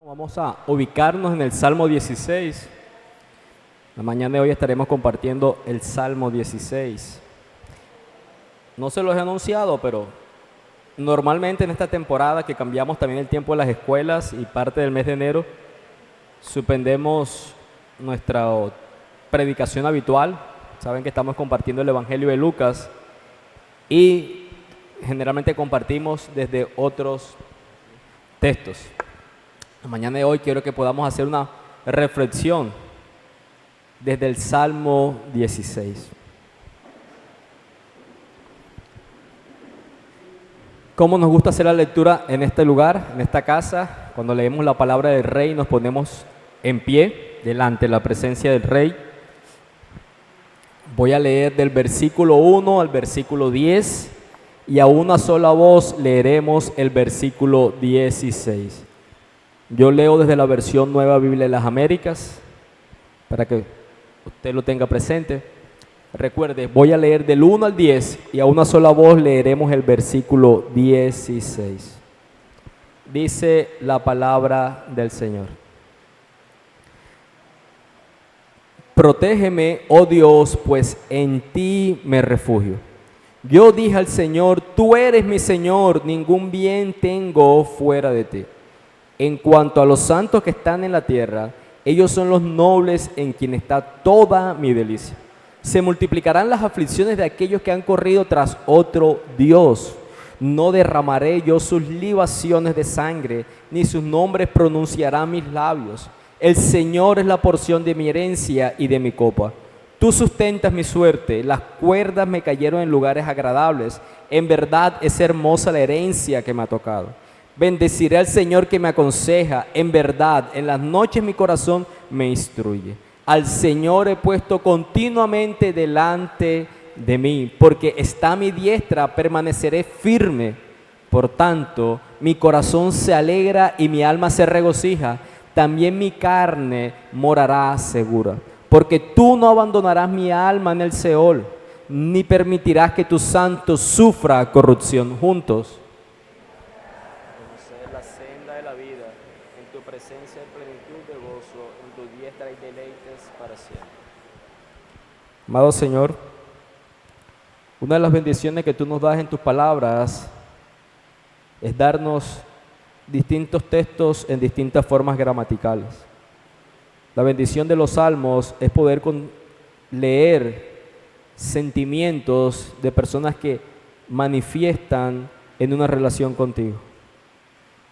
Vamos a ubicarnos en el Salmo 16. La mañana de hoy estaremos compartiendo el Salmo 16. No se los he anunciado, pero normalmente en esta temporada que cambiamos también el tiempo de las escuelas y parte del mes de enero, suspendemos nuestra predicación habitual. Saben que estamos compartiendo el Evangelio de Lucas y generalmente compartimos desde otros textos. La mañana de hoy quiero que podamos hacer una reflexión desde el Salmo 16. ¿Cómo nos gusta hacer la lectura en este lugar, en esta casa? Cuando leemos la palabra del Rey nos ponemos en pie delante de la presencia del Rey. Voy a leer del versículo 1 al versículo 10 y a una sola voz leeremos el versículo 16. Yo leo desde la versión Nueva Biblia de las Américas, para que usted lo tenga presente. Recuerde, voy a leer del 1 al 10 y a una sola voz leeremos el versículo 16. Dice la palabra del Señor. Protégeme, oh Dios, pues en ti me refugio. Yo dije al Señor, tú eres mi Señor, ningún bien tengo fuera de ti. En cuanto a los santos que están en la tierra, ellos son los nobles en quien está toda mi delicia. Se multiplicarán las aflicciones de aquellos que han corrido tras otro Dios. No derramaré yo sus libaciones de sangre, ni sus nombres pronunciarán mis labios. El Señor es la porción de mi herencia y de mi copa. Tú sustentas mi suerte, las cuerdas me cayeron en lugares agradables. En verdad es hermosa la herencia que me ha tocado. Bendeciré al Señor que me aconseja, en verdad, en las noches mi corazón me instruye. Al Señor he puesto continuamente delante de mí, porque está a mi diestra, permaneceré firme. Por tanto, mi corazón se alegra y mi alma se regocija, también mi carne morará segura. Porque tú no abandonarás mi alma en el Seol, ni permitirás que tu santo sufra corrupción. Juntos. La senda de la vida, en tu presencia hay plenitud de gozo, en tu diestra hay deleites para siempre. Amado Señor, una de las bendiciones que tú nos das en tus palabras es darnos distintos textos en distintas formas gramaticales. La bendición de los salmos es poder leer sentimientos de personas que manifiestan en una relación contigo.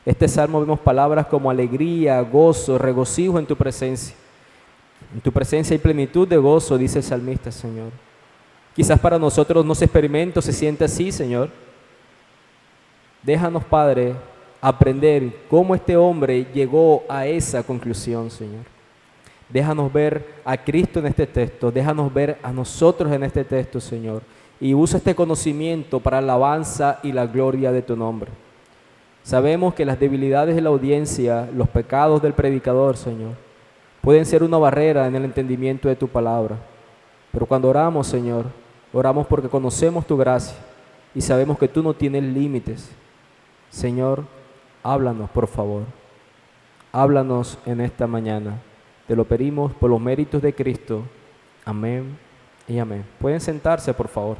Este salmo vemos palabras como alegría, gozo, regocijo en tu presencia. En tu presencia hay plenitud de gozo, dice el salmista, Señor. Quizás para nosotros no se experimenta o se siente así, Señor. Déjanos, Padre, aprender cómo este hombre llegó a esa conclusión, Señor. Déjanos ver a Cristo en este texto, déjanos ver a nosotros en este texto, Señor. Y usa este conocimiento para la alabanza y la gloria de tu nombre. Sabemos que las debilidades de la audiencia, los pecados del predicador, Señor, pueden ser una barrera en el entendimiento de tu palabra. Pero cuando oramos, Señor, oramos porque conocemos tu gracia y sabemos que tú no tienes límites. Señor, háblanos, por favor. Háblanos en esta mañana. Te lo pedimos por los méritos de Cristo. Amén y amén. Pueden sentarse, por favor.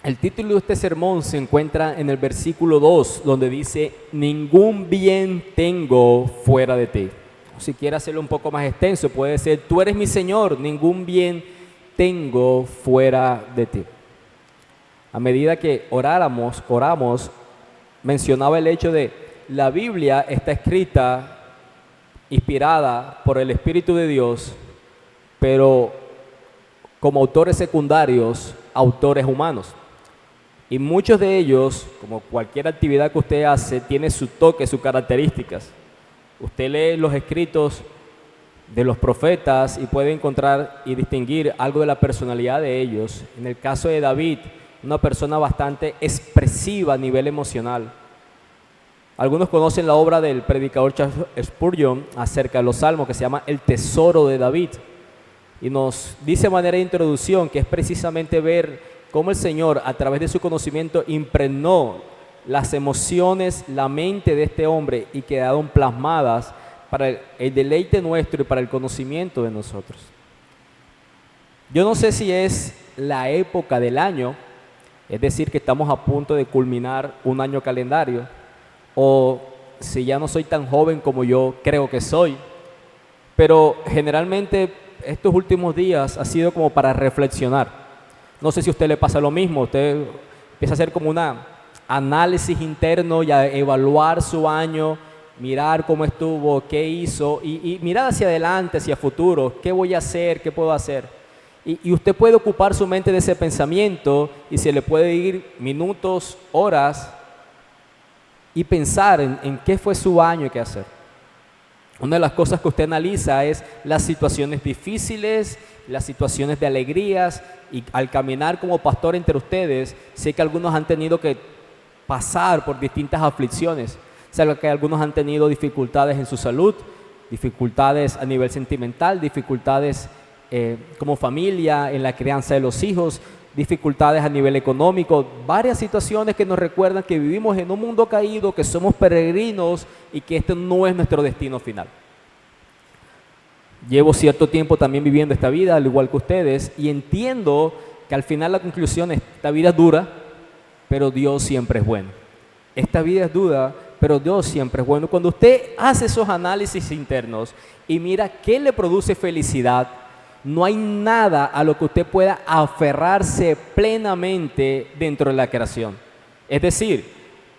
El título de este sermón se encuentra en el versículo 2, donde dice, ningún bien tengo fuera de ti. O si quiere hacerlo un poco más extenso, puede ser, tú eres mi Señor, ningún bien tengo fuera de ti. A medida que oramos, mencionaba el hecho de la Biblia está escrita, inspirada por el Espíritu de Dios, pero como autores secundarios, autores humanos. Y muchos de ellos, como cualquier actividad que usted hace, tiene su toque, sus características. Usted lee los escritos de los profetas y puede encontrar y distinguir algo de la personalidad de ellos. En el caso de David, una persona bastante expresiva a nivel emocional. Algunos conocen la obra del predicador Charles Spurgeon acerca de los salmos, que se llama El Tesoro de David. Y nos dice de manera de introducción que es precisamente ver cómo el Señor, a través de su conocimiento, impregnó las emociones, la mente de este hombre y quedaron plasmadas para el deleite nuestro y para el conocimiento de nosotros. Yo no sé si es la época del año, es decir, que estamos a punto de culminar un año calendario, o si ya no soy tan joven como yo creo que soy, pero generalmente estos últimos días ha sido como para reflexionar. No sé si a usted le pasa lo mismo, usted empieza a hacer como un análisis interno y a evaluar su año, mirar cómo estuvo, qué hizo y mirar hacia adelante, hacia futuro, qué voy a hacer, qué puedo hacer. Y usted puede ocupar su mente de ese pensamiento y se le puede ir minutos, horas y pensar en qué fue su año y qué hacer. Una de las cosas que usted analiza es las situaciones difíciles, las situaciones de alegrías, y al caminar como pastor entre ustedes, sé que algunos han tenido que pasar por distintas aflicciones, sé que algunos han tenido dificultades en su salud, dificultades a nivel sentimental, dificultades como familia, en la crianza de los hijos, dificultades a nivel económico, varias situaciones que nos recuerdan que vivimos en un mundo caído, que somos peregrinos y que este no es nuestro destino final. Llevo cierto tiempo también viviendo esta vida, al igual que ustedes, y entiendo que al final la conclusión es: esta vida es dura, pero Dios siempre es bueno. Esta vida es dura, pero Dios siempre es bueno. Cuando usted hace esos análisis internos y mira qué le produce felicidad, no hay nada a lo que usted pueda aferrarse plenamente dentro de la creación. Es decir,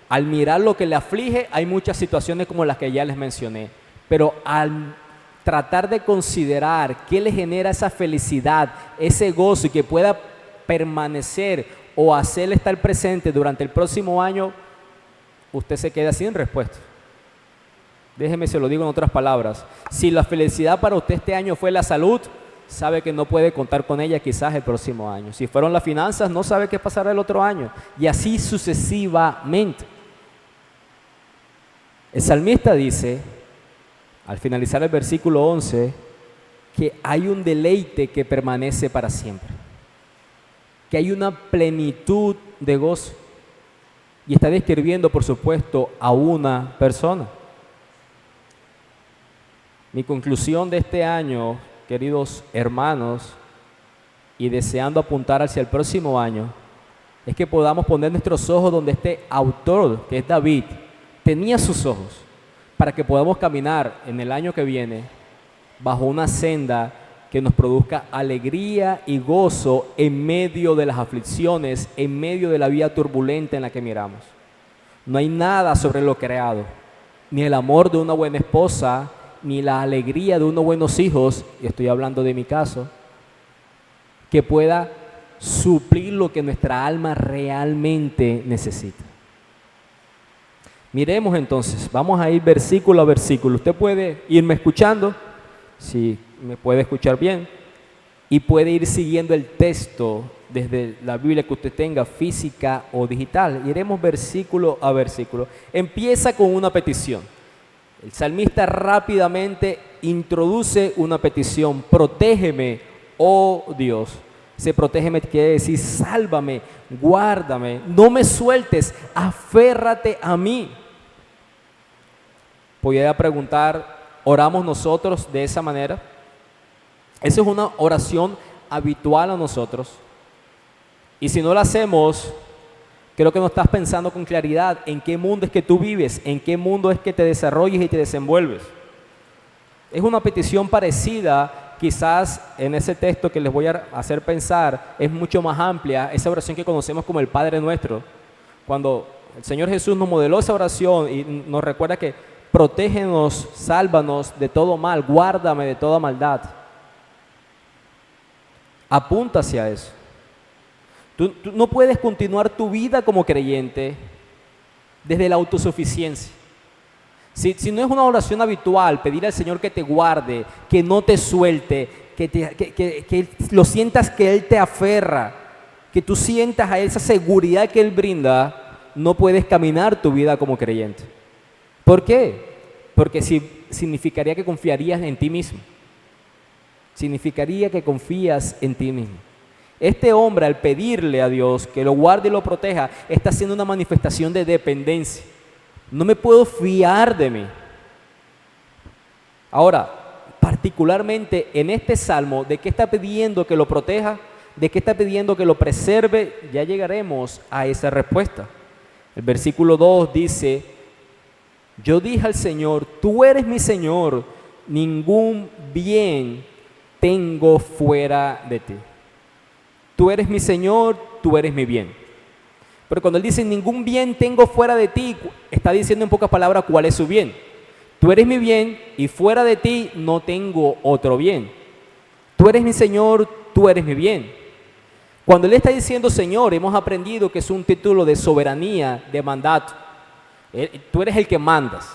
al mirar lo que le aflige, hay muchas situaciones como las que ya les mencioné, pero al tratar de considerar qué le genera esa felicidad, ese gozo y que pueda permanecer o hacerle estar presente durante el próximo año, usted se queda sin respuesta. Déjeme, se lo digo en otras palabras. Si la felicidad para usted este año fue la salud, sabe que no puede contar con ella quizás el próximo año. Si fueron las finanzas, no sabe qué pasará el otro año. Y así sucesivamente. El salmista dice, al finalizar el versículo 11, que hay un deleite que permanece para siempre. Que hay una plenitud de gozo. Y está describiendo, por supuesto, a una persona. Mi conclusión de este año, queridos hermanos, y deseando apuntar hacia el próximo año, es que podamos poner nuestros ojos donde este autor, que es David, tenía sus ojos, para que podamos caminar en el año que viene bajo una senda que nos produzca alegría y gozo en medio de las aflicciones, en medio de la vida turbulenta en la que miramos. No hay nada sobre lo creado, ni el amor de una buena esposa, ni la alegría de unos buenos hijos, y estoy hablando de mi caso, que pueda suplir lo que nuestra alma realmente necesita. Miremos entonces, vamos a ir versículo a versículo. Usted puede irme escuchando, si me puede escuchar bien, y puede ir siguiendo el texto desde la Biblia que usted tenga, física o digital. Iremos versículo a versículo. Empieza con una petición. El salmista rápidamente introduce una petición: protégeme, oh Dios. Ese protégeme quiere decir sálvame, guárdame, no me sueltes, aférrate a mí. Podría preguntar, ¿oramos nosotros de esa manera? Esa es una oración habitual a nosotros. Y si no la hacemos, creo que no estás pensando con claridad en qué mundo es que tú vives, en qué mundo es que te desarrolles y te desenvuelves. Es una petición parecida, quizás en ese texto que les voy a hacer pensar, es mucho más amplia, esa oración que conocemos como el Padre Nuestro. Cuando el Señor Jesús nos modeló esa oración y nos recuerda que protégenos, sálvanos de todo mal, guárdame de toda maldad. Apunta hacia eso. Tú no puedes continuar tu vida como creyente desde la autosuficiencia. Si no es una oración habitual, pedir al Señor que te guarde, que no te suelte, que lo sientas que Él te aferra, que tú sientas a esa seguridad que Él brinda, no puedes caminar tu vida como creyente. ¿Por qué? Porque significaría que confiarías en ti mismo. significaría que confías en ti mismo. Este hombre, al pedirle a Dios que lo guarde y lo proteja, está haciendo una manifestación de dependencia. No me puedo fiar de mí. Ahora, particularmente en este salmo, ¿de qué está pidiendo que lo proteja? ¿De qué está pidiendo que lo preserve? Ya llegaremos a esa respuesta. El versículo 2 dice: yo dije al Señor, tú eres mi Señor, ningún bien tengo fuera de ti. Tú eres mi Señor, tú eres mi bien. Pero cuando él dice ningún bien tengo fuera de ti, está diciendo en pocas palabras cuál es su bien. Tú eres mi bien y fuera de ti no tengo otro bien. Tú eres mi Señor, tú eres mi bien. Cuando él está diciendo Señor, hemos aprendido que es un título de soberanía, de mandato. Tú eres el que mandas,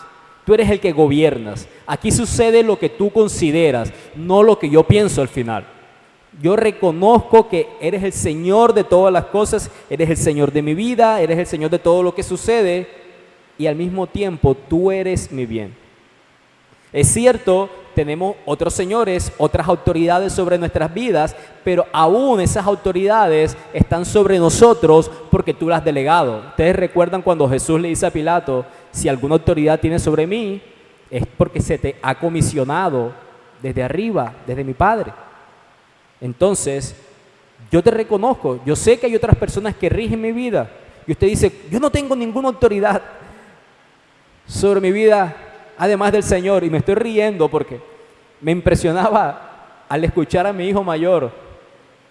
tú eres el que gobiernas. Aquí sucede lo que tú consideras, no lo que yo pienso al final. Yo reconozco que eres el Señor de todas las cosas, eres el Señor de mi vida, eres el Señor de todo lo que sucede y al mismo tiempo tú eres mi bien. Es cierto, tenemos otros señores, otras autoridades sobre nuestras vidas, pero aún esas autoridades están sobre nosotros porque tú las has delegado. Ustedes recuerdan cuando Jesús le dice a Pilato, si alguna autoridad tienes sobre mí, es porque se te ha comisionado desde arriba, desde mi Padre. Entonces, yo te reconozco, yo sé que hay otras personas que rigen mi vida. Y usted dice, yo no tengo ninguna autoridad sobre mi vida, además del Señor. Y me estoy riendo porque me impresionaba al escuchar a mi hijo mayor,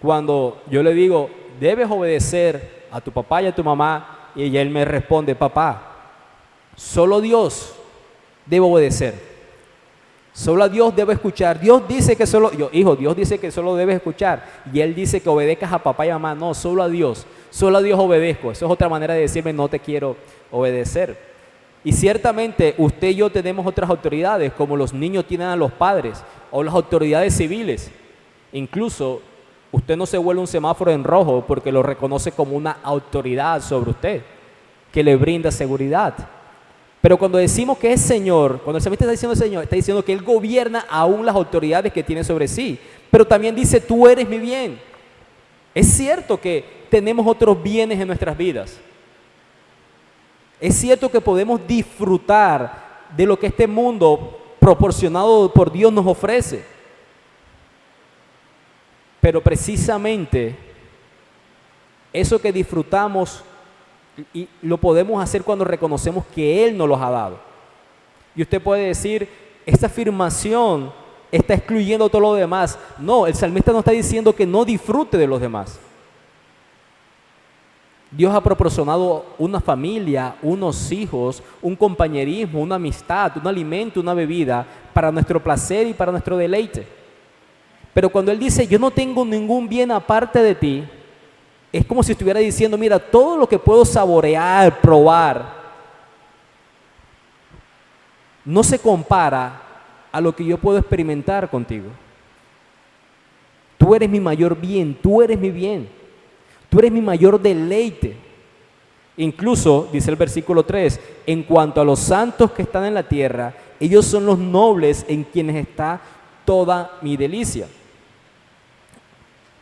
cuando yo le digo, debes obedecer a tu papá y a tu mamá. Y él me responde, papá, solo Dios debe obedecer. Solo a Dios debo escuchar. Dios dice que solo, hijo, Dios dice que solo debes escuchar. Y Él dice que obedezcas a papá y a mamá. No, solo a Dios obedezco. Eso es otra manera de decirme no te quiero obedecer. Y ciertamente usted y yo tenemos otras autoridades, como los niños tienen a los padres, o las autoridades civiles. Incluso usted no se vuelve un semáforo en rojo porque lo reconoce como una autoridad sobre usted, que le brinda seguridad. Pero cuando decimos que es Señor, cuando el salmista está diciendo Señor, está diciendo que Él gobierna aún las autoridades que tiene sobre sí. Pero también dice, tú eres mi bien. Es cierto que tenemos otros bienes en nuestras vidas. Es cierto que podemos disfrutar de lo que este mundo proporcionado por Dios nos ofrece. Pero precisamente eso que disfrutamos y lo podemos hacer cuando reconocemos que Él nos los ha dado. Y usted puede decir, esta afirmación está excluyendo todo lo demás. No, el salmista no está diciendo que no disfrute de los demás. Dios ha proporcionado una familia, unos hijos, un compañerismo, una amistad, un alimento, una bebida para nuestro placer y para nuestro deleite. Pero cuando Él dice, yo no tengo ningún bien aparte de ti, es como si estuviera diciendo, mira, todo lo que puedo saborear, probar, no se compara a lo que yo puedo experimentar contigo. Tú eres mi mayor bien, tú eres mi bien, tú eres mi mayor deleite. Incluso, dice el versículo 3, en cuanto a los santos que están en la tierra, ellos son los nobles en quienes está toda mi delicia.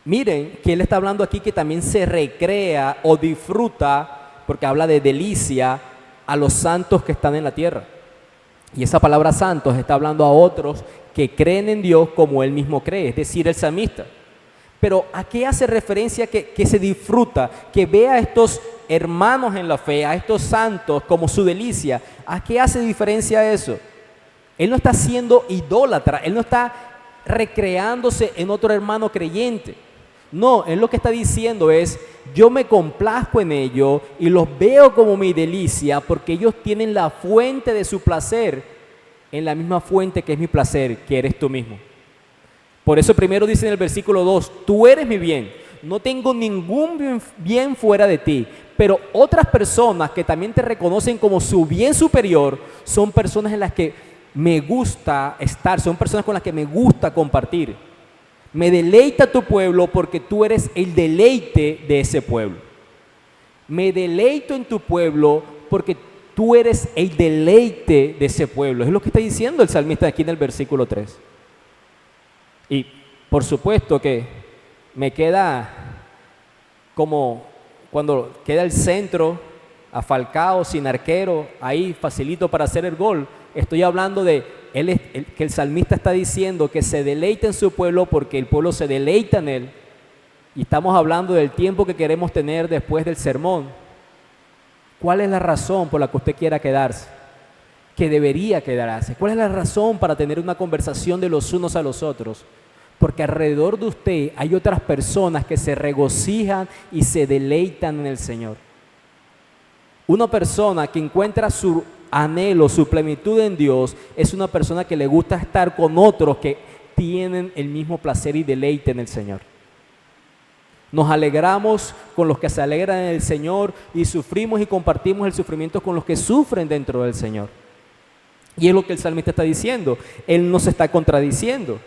Miren que él está hablando aquí que también se recrea o disfruta, porque habla de delicia, a los santos que están en la tierra. Y esa palabra santos está hablando a otros que creen en Dios como él mismo cree, es decir, el salmista. Pero ¿a qué hace referencia que se disfruta? Que ve a estos hermanos en la fe, a estos santos como su delicia. ¿A qué hace diferencia eso? Él no está siendo idólatra, él no está recreándose en otro hermano creyente. No, él lo que está diciendo es, yo me complazco en ello y los veo como mi delicia porque ellos tienen la fuente de su placer en la misma fuente que es mi placer, que eres tú mismo. Por eso primero dice en el versículo 2, tú eres mi bien, no tengo ningún bien fuera de ti, pero otras personas que también te reconocen como su bien superior son personas en las que me gusta estar, son personas con las que me gusta compartir. Me deleita tu pueblo porque tú eres el deleite de ese pueblo. Me deleito en tu pueblo porque tú eres el deleite de ese pueblo. Es lo que está diciendo el salmista aquí en el versículo 3. Y por supuesto que me queda como cuando queda el centro a Falcao sin arquero, ahí facilito para hacer el gol. Estoy hablando de que el salmista está diciendo que se deleita en su pueblo porque el pueblo se deleita en él. Y estamos hablando del tiempo que queremos tener después del sermón. ¿Cuál es la razón por la que usted quiera quedarse? Que debería quedarse. ¿Cuál es la razón para tener una conversación de los unos a los otros? Porque alrededor de usted hay otras personas que se regocijan y se deleitan en el Señor. Una persona que encuentra su anhelo, su plenitud en Dios, es una persona que le gusta estar con otros que tienen el mismo placer y deleite en el Señor. Nos alegramos con los que se alegran en el Señor y sufrimos y compartimos el sufrimiento con los que sufren dentro del Señor. Y es lo que el salmista está diciendo. Él no se está contradiciendo.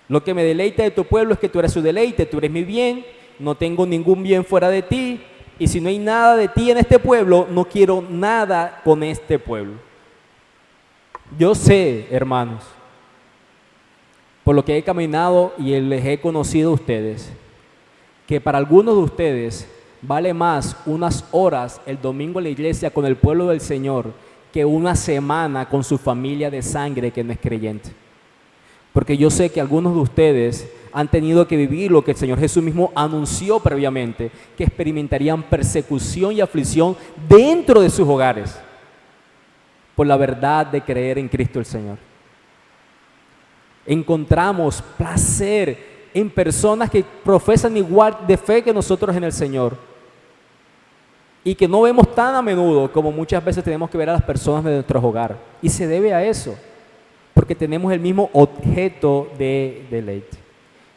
Lo que me deleita de tu pueblo es que tú eres su deleite, tú eres mi bien, no tengo ningún bien fuera de ti. Y si no hay nada de ti en este pueblo, no quiero nada con este pueblo. Yo sé, hermanos, por lo que he caminado y les he conocido a ustedes, que para algunos de ustedes vale más unas horas el domingo en la iglesia con el pueblo del Señor que una semana con su familia de sangre que no es creyente. Porque yo sé que algunos de ustedes han tenido que vivir lo que el Señor Jesús mismo anunció previamente, que experimentarían persecución y aflicción dentro de sus hogares por la verdad de creer en Cristo el Señor. Encontramos placer en personas que profesan igual de fe que nosotros en el Señor y que no vemos tan a menudo como muchas veces tenemos que ver a las personas de nuestro hogar. Y se debe a eso, porque tenemos el mismo objeto de deleite.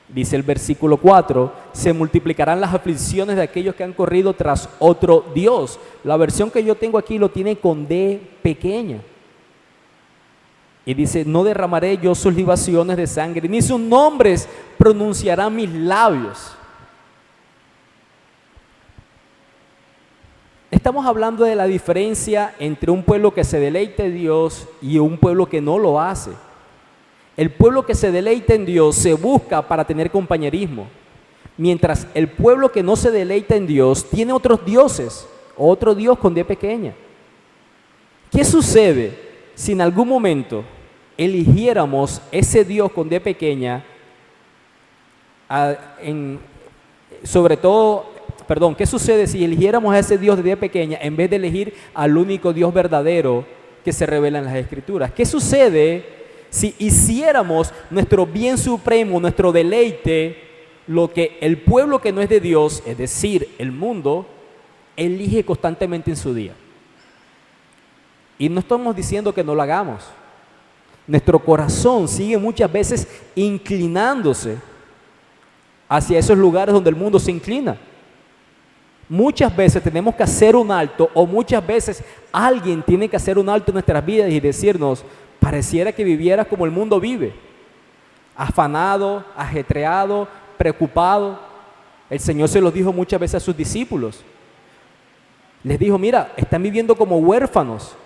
Dice el versículo 4, se multiplicarán las aflicciones de aquellos que han corrido tras otro Dios. La versión que yo tengo aquí lo tiene con D pequeña. Y dice, no derramaré yo sus libaciones de sangre, ni sus nombres pronunciarán mis labios. Estamos hablando de la diferencia entre un pueblo que se deleita en Dios y un pueblo que no lo hace. El pueblo que se deleita en Dios se busca para tener compañerismo, mientras el pueblo que no se deleita en Dios tiene otros dioses, otro Dios con D pequeña. ¿Qué sucede si en algún momento eligiéramos ese Dios con D pequeña, qué sucede si eligiéramos a ese Dios de D pequeña en vez de elegir al único Dios verdadero que se revela en las Escrituras? ¿Qué sucede si hiciéramos nuestro bien supremo, nuestro deleite, lo que el pueblo que no es de Dios, es decir, el mundo, elige constantemente en su día? Y no estamos diciendo que no lo hagamos. Nuestro corazón sigue muchas veces inclinándose hacia esos lugares donde el mundo se inclina. Muchas veces tenemos que hacer un alto, o muchas veces alguien tiene que hacer un alto en nuestras vidas y decirnos, pareciera que vivieras como el mundo vive, afanado, ajetreado, preocupado. El Señor se los dijo muchas veces a sus discípulos. Les dijo, mira, están viviendo como huérfanos,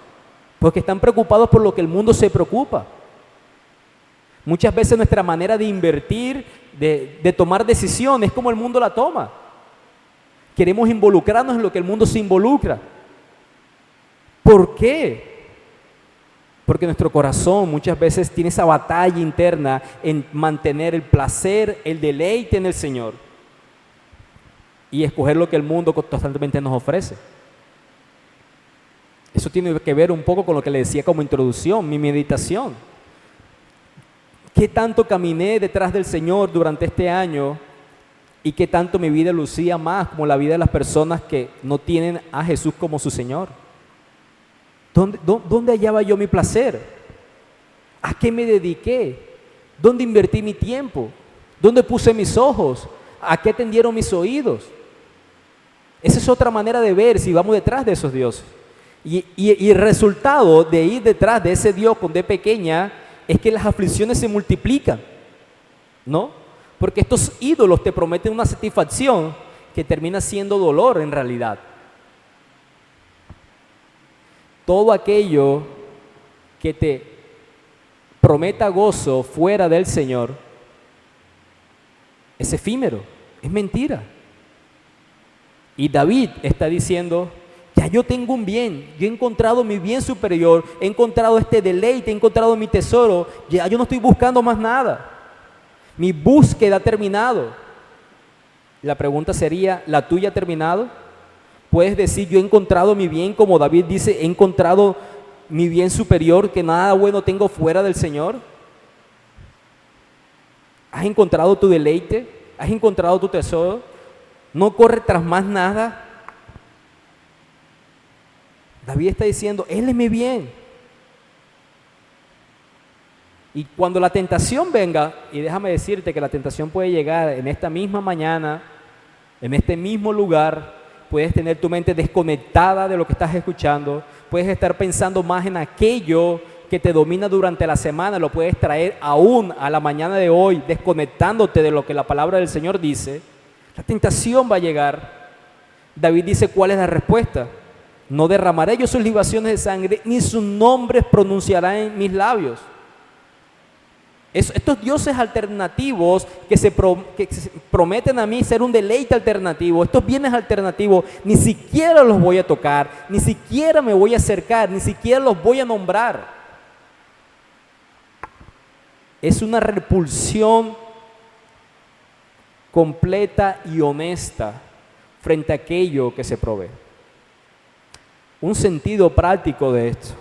porque están preocupados por lo que el mundo se preocupa. Muchas veces nuestra manera de invertir, de tomar decisiones, es como el mundo la toma. Queremos involucrarnos en lo que el mundo se involucra. ¿Por qué? Porque nuestro corazón muchas veces tiene esa batalla interna en mantener el placer, el deleite en el Señor y escoger lo que el mundo constantemente nos ofrece. Eso tiene que ver un poco con lo que le decía como introducción, mi meditación. ¿Qué tanto caminé detrás del Señor durante este año y qué tanto mi vida lucía más como la vida de las personas que no tienen a Jesús como su Señor? ¿Dónde hallaba yo mi placer? ¿A qué me dediqué? ¿Dónde invertí mi tiempo? ¿Dónde puse mis ojos? ¿A qué tendieron mis oídos? Esa es otra manera de ver si vamos detrás de esos dioses. Y el resultado de ir detrás de ese Dios con D pequeña es que las aflicciones se multiplican, ¿no? Porque estos ídolos te prometen una satisfacción que termina siendo dolor en realidad. Todo aquello que te prometa gozo fuera del Señor es efímero, es mentira. Y David está diciendo, ya yo tengo un bien, yo he encontrado mi bien superior, he encontrado este deleite, he encontrado mi tesoro, ya yo no estoy buscando más nada. Mi búsqueda ha terminado. La pregunta sería, ¿la tuya ha terminado? Puedes decir, yo he encontrado mi bien, como David dice, he encontrado mi bien superior, que nada bueno tengo fuera del Señor. ¿Has encontrado tu deleite? ¿Has encontrado tu tesoro? ¿No corre tras más nada? David está diciendo, Él es mi bien. Y cuando la tentación venga, y déjame decirte que la tentación puede llegar en esta misma mañana, en este mismo lugar, puedes tener tu mente desconectada de lo que estás escuchando, puedes estar pensando más en aquello que te domina durante la semana, lo puedes traer aún a la mañana de hoy, desconectándote de lo que la palabra del Señor dice. La tentación va a llegar. David dice, ¿cuál es la respuesta? No derramaré yo sus libaciones de sangre, ni sus nombres pronunciará en mis labios. Estos dioses alternativos que se prometen a mí ser un deleite alternativo, estos bienes alternativos, ni siquiera los voy a tocar, ni siquiera me voy a acercar, ni siquiera los voy a nombrar. Es una repulsión completa y honesta frente a aquello que se provee. Un sentido práctico de esto.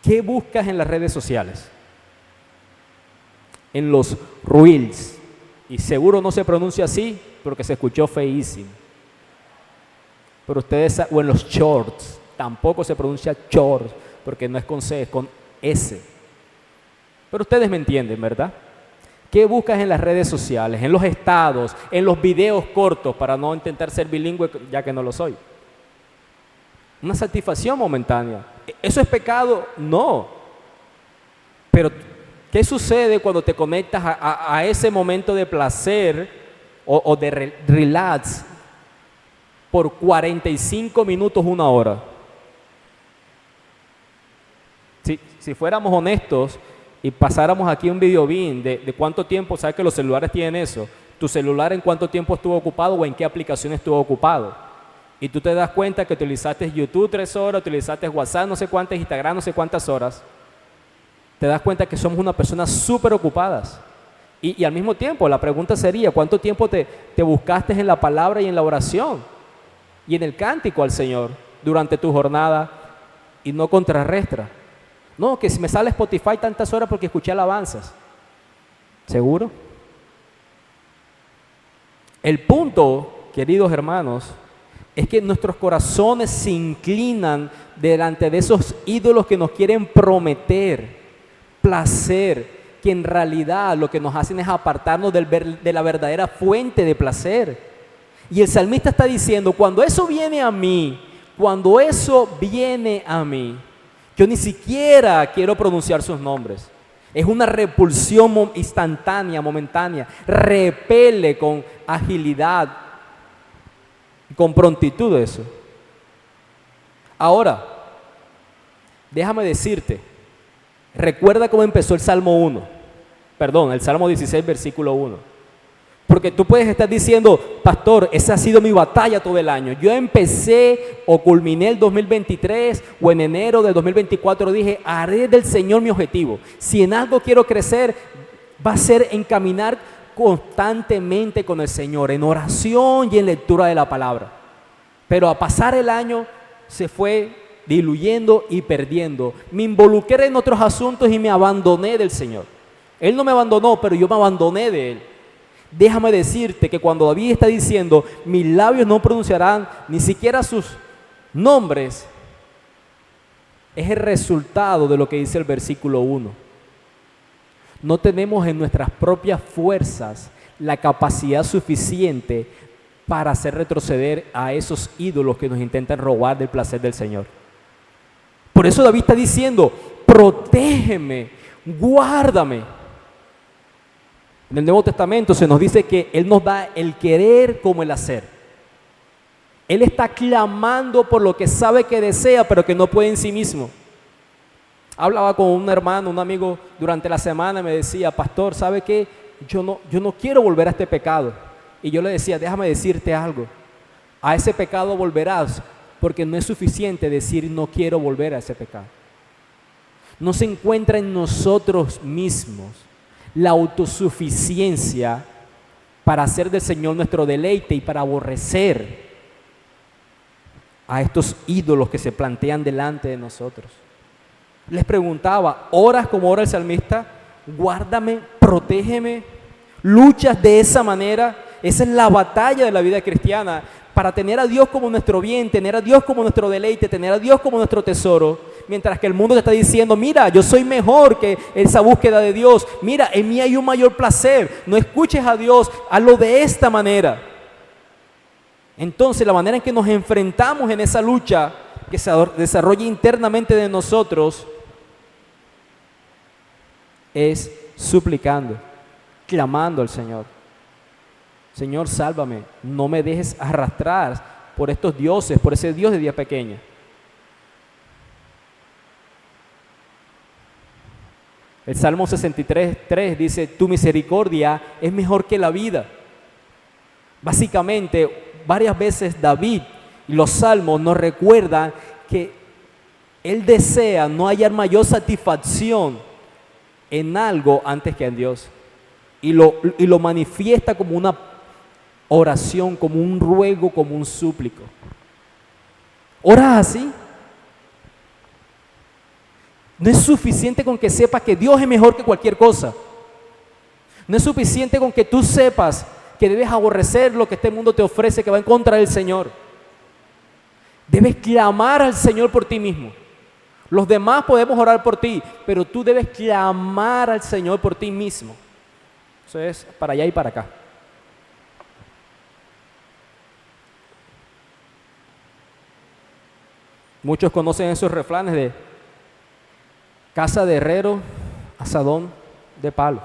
¿Qué buscas en las redes sociales? En los reels. Y seguro no se pronuncia así porque se escuchó feísimo. Pero ustedes, o en los shorts, tampoco se pronuncia shorts porque no es con C, es con S. Pero ustedes me entienden, ¿verdad? ¿Qué buscas en las redes sociales, en los estados, en los videos cortos, para no intentar ser bilingüe ya que no lo soy? Una satisfacción momentánea. ¿Eso es pecado? No. Pero, ¿qué sucede cuando te conectas a ese momento de placer o de relax por 45 minutos, 1 hora? Si fuéramos honestos y pasáramos aquí un video beam de cuánto tiempo, sabes que los celulares tienen eso, tu celular en cuánto tiempo estuvo ocupado o en qué aplicación estuvo ocupado. Y tú te das cuenta que utilizaste YouTube 3 horas, utilizaste WhatsApp no sé cuántas, Instagram no sé cuántas horas. Te das cuenta que somos unas personas súper ocupadas. Y al mismo tiempo, la pregunta sería, ¿cuánto tiempo te buscaste en la palabra y en la oración? Y en el cántico al Señor durante tu jornada y no contrarrestra. No, que si me sale Spotify tantas horas porque escuché alabanzas. ¿Seguro? El punto, queridos hermanos, es que nuestros corazones se inclinan delante de esos ídolos que nos quieren prometer placer, que en realidad lo que nos hacen es apartarnos de la verdadera fuente de placer. Y el salmista está diciendo, cuando eso viene a mí, yo ni siquiera quiero pronunciar sus nombres. Es una repulsión instantánea, momentánea. Repele con agilidad, con prontitud eso. Ahora, déjame decirte, recuerda cómo empezó el Salmo 16, versículo 1. Porque tú puedes estar diciendo, pastor, esa ha sido mi batalla todo el año. Yo empecé o culminé el 2023 o en enero del 2024 dije, haré del Señor mi objetivo. Si en algo quiero crecer, va a ser en caminar constantemente con el Señor, en oración y en lectura de la palabra. Pero a pasar el año se fue diluyendo y perdiendo. Me involucré en otros asuntos y me abandoné del Señor. Él no me abandonó, pero yo me abandoné de Él. Déjame decirte que cuando David está diciendo, mis labios no pronunciarán ni siquiera sus nombres, es el resultado de lo que dice el versículo 1. No tenemos en nuestras propias fuerzas la capacidad suficiente para hacer retroceder a esos ídolos que nos intentan robar del placer del Señor. Por eso David está diciendo, protégeme, guárdame. En el Nuevo Testamento se nos dice que Él nos da el querer como el hacer. Él está clamando por lo que sabe que desea, pero que no puede en sí mismo. Hablaba con un hermano, un amigo durante la semana y me decía, pastor, ¿sabe qué? Yo no quiero volver a este pecado. Y yo le decía, déjame decirte algo. A ese pecado volverás porque no es suficiente decir no quiero volver a ese pecado. No se encuentra en nosotros mismos la autosuficiencia para hacer del Señor nuestro deleite y para aborrecer a estos ídolos que se plantean delante de nosotros. Les preguntaba, ¿oras como ora el salmista? Guárdame, protégeme. ¿Luchas de esa manera? Esa es la batalla de la vida cristiana. Para tener a Dios como nuestro bien, tener a Dios como nuestro deleite, tener a Dios como nuestro tesoro. Mientras que el mundo te está diciendo, mira, yo soy mejor que esa búsqueda de Dios. Mira, en mí hay un mayor placer. No escuches a Dios, hazlo de esta manera. Entonces, la manera en que nos enfrentamos en esa lucha que se desarrolla internamente de nosotros es suplicando, clamando al Señor. Señor, sálvame, no me dejes arrastrar por estos dioses, por ese Dios de día pequeña. El Salmo 63:3 dice, tu misericordia es mejor que la vida. Básicamente, varias veces David y los salmos nos recuerdan que él desea no hallar mayor satisfacción en algo antes que en Dios. Y lo manifiesta como una oración, como un ruego, como un súplico. ¿Oras así? No es suficiente con que sepas que Dios es mejor que cualquier cosa. No es suficiente con que tú sepas que debes aborrecer lo que este mundo te ofrece, que va en contra del Señor. Debes clamar al Señor por ti mismo. Los demás podemos orar por ti, pero tú debes clamar al Señor por ti mismo. Eso es para allá y para acá. Muchos conocen esos refranes de casa de herrero, asadón de palo.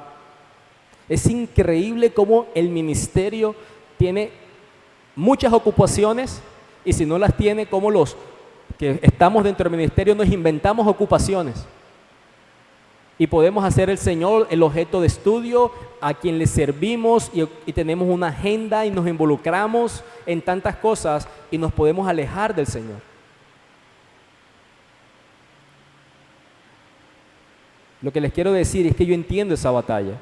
Es increíble cómo el ministerio tiene muchas ocupaciones y si no las tiene, como los que estamos dentro del ministerio nos inventamos ocupaciones. Y podemos hacer el Señor el objeto de estudio, a quien le servimos y tenemos una agenda y nos involucramos en tantas cosas y nos podemos alejar del Señor. Lo que les quiero decir es que yo entiendo esa batalla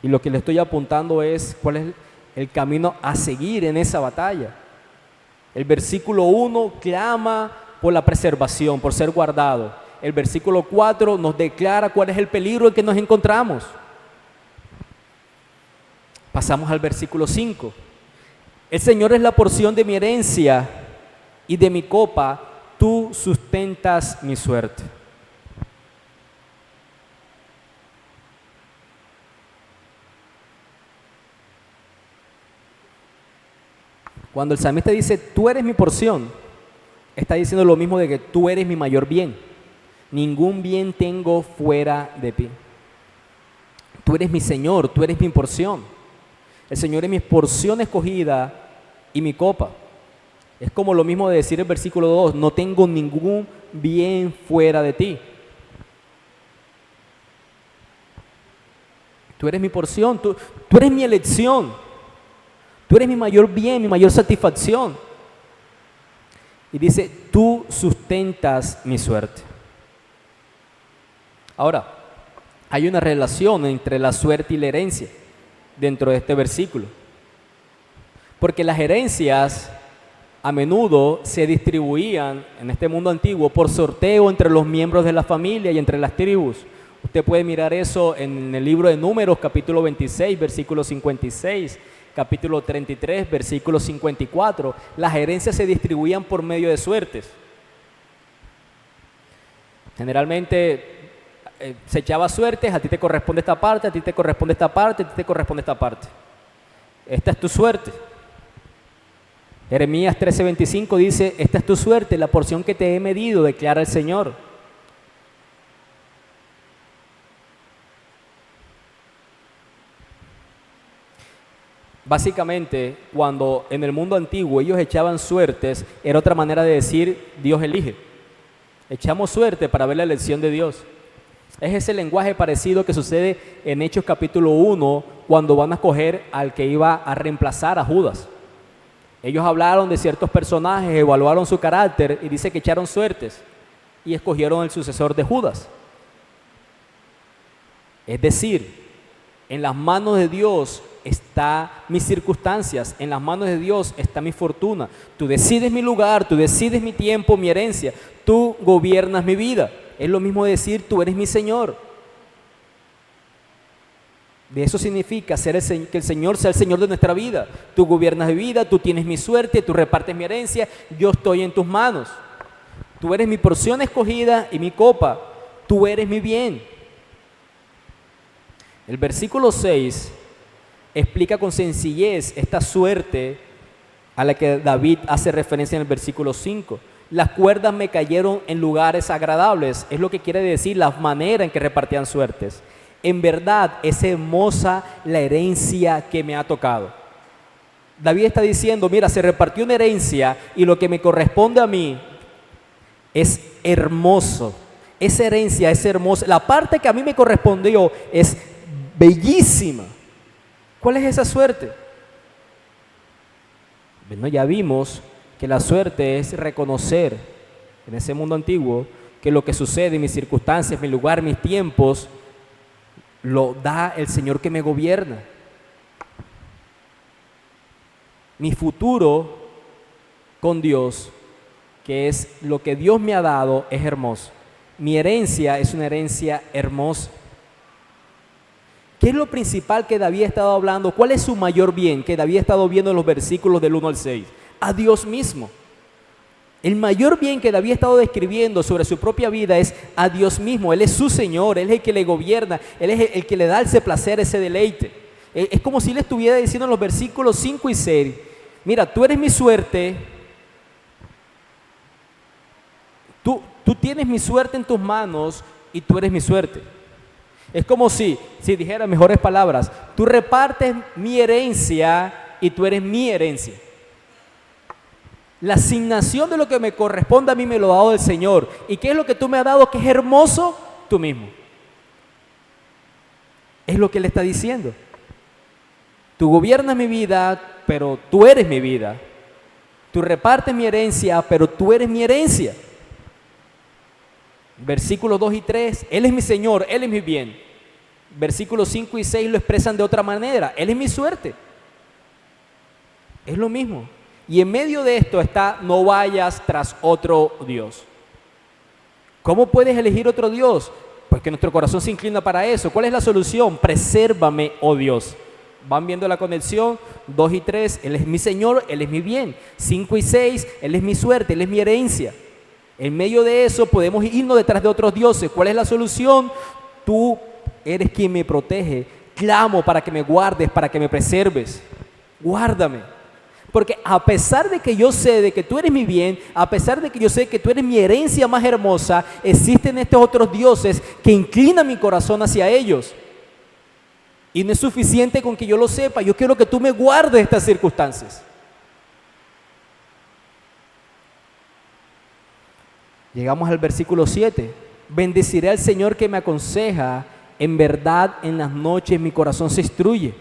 y lo que les estoy apuntando es cuál es el camino a seguir en esa batalla. El versículo 1 clama por la preservación, por ser guardado. El versículo 4 nos declara cuál es el peligro en que nos encontramos. Pasamos al versículo 5. El Señor es la porción de mi herencia y de mi copa, tú sustentas mi suerte. Cuando el salmista dice, tú eres mi porción, está diciendo lo mismo de que tú eres mi mayor bien. Ningún bien tengo fuera de ti. Tú eres mi Señor, tú eres mi porción. El Señor es mi porción escogida y mi copa. Es como lo mismo de decir el versículo 2, no tengo ningún bien fuera de ti. Tú eres mi porción, tú eres mi elección. Tú eres mi mayor bien, mi mayor satisfacción. Y dice, tú sustentas mi suerte. Ahora, hay una relación entre la suerte y la herencia dentro de este versículo. Porque las herencias a menudo se distribuían en este mundo antiguo por sorteo entre los miembros de la familia y entre las tribus. Usted puede mirar eso en el libro de Números, capítulo 26, versículo 56. Capítulo 33, versículo 54, las herencias se distribuían por medio de suertes. Generalmente se echaba suertes, a ti te corresponde esta parte, a ti te corresponde esta parte, a ti te corresponde esta parte. Esta es tu suerte. Jeremías 13:25 dice, esta es tu suerte, la porción que te he medido, declara el Señor. Básicamente, cuando en el mundo antiguo ellos echaban suertes, era otra manera de decir Dios elige. Echamos suerte para ver la elección de Dios. Es ese lenguaje parecido que sucede en Hechos capítulo 1, cuando van a escoger al que iba a reemplazar a Judas. Ellos hablaron de ciertos personajes, evaluaron su carácter y dice que echaron suertes y escogieron el sucesor de Judas. Es decir, en las manos de Dios están mis circunstancias, en las manos de Dios está mi fortuna. Tú decides mi lugar, tú decides mi tiempo, mi herencia, tú gobiernas mi vida. Es lo mismo decir, tú eres mi Señor. De eso significa que el Señor sea el Señor de nuestra vida. Tú gobiernas mi vida, tú tienes mi suerte, tú repartes mi herencia, yo estoy en tus manos. Tú eres mi porción escogida y mi copa, tú eres mi bien. El versículo 6 explica con sencillez esta suerte a la que David hace referencia en el versículo 5. Las cuerdas me cayeron en lugares agradables, es lo que quiere decir la manera en que repartían suertes. En verdad es hermosa la herencia que me ha tocado. David está diciendo, mira, se repartió una herencia y lo que me corresponde a mí es hermoso. Esa herencia es hermosa. La parte que a mí me correspondió es bellísima. ¿Cuál es esa suerte? Bueno, ya vimos que la suerte es reconocer en ese mundo antiguo que lo que sucede, mis circunstancias, mi lugar, mis tiempos, lo da el Señor que me gobierna. Mi futuro con Dios, que es lo que Dios me ha dado, es hermoso. Mi herencia es una herencia hermosa. ¿Qué es lo principal que David ha estado hablando? ¿Cuál es su mayor bien que David ha estado viendo en los versículos del 1 al 6? A Dios mismo. El mayor bien que David ha estado describiendo sobre su propia vida es a Dios mismo. Él es su Señor, Él es el que le gobierna, Él es el que le da ese placer, ese deleite. Es como si le estuviera diciendo en los versículos 5 y 6, mira, tú eres mi suerte, tú tienes mi suerte en tus manos y tú eres mi suerte. Es como si dijera mejores palabras, tú repartes mi herencia y tú eres mi herencia. La asignación de lo que me corresponde a mí me lo ha dado el Señor. ¿Y qué es lo que tú me has dado que es hermoso? Tú mismo. Es lo que Él está diciendo. Tú gobiernas mi vida, pero tú eres mi vida. Tú repartes mi herencia, pero tú eres mi herencia. Versículos 2 y 3, Él es mi Señor, Él es mi bien. Versículos 5 y 6 lo expresan de otra manera, Él es mi suerte. Es lo mismo. Y en medio de esto está, no vayas tras otro Dios. ¿Cómo puedes elegir otro Dios? Pues que nuestro corazón se inclina para eso. ¿Cuál es la solución? Presérvame, oh Dios. Van viendo la conexión, 2 y 3, Él es mi Señor, Él es mi bien. 5 y 6, Él es mi suerte, Él es mi herencia. En medio de eso podemos irnos detrás de otros dioses. ¿Cuál es la solución? Tú eres quien me protege. Clamo para que me guardes, para que me preserves. Guárdame. Porque a pesar de que yo sé de que tú eres mi bien, a pesar de que yo sé que tú eres mi herencia más hermosa, existen estos otros dioses que inclinan mi corazón hacia ellos. Y no es suficiente con que yo lo sepa. Yo quiero que tú me guardes estas circunstancias. Llegamos al versículo 7. Bendeciré al Señor que me aconseja. En verdad, en las noches mi corazón se instruye.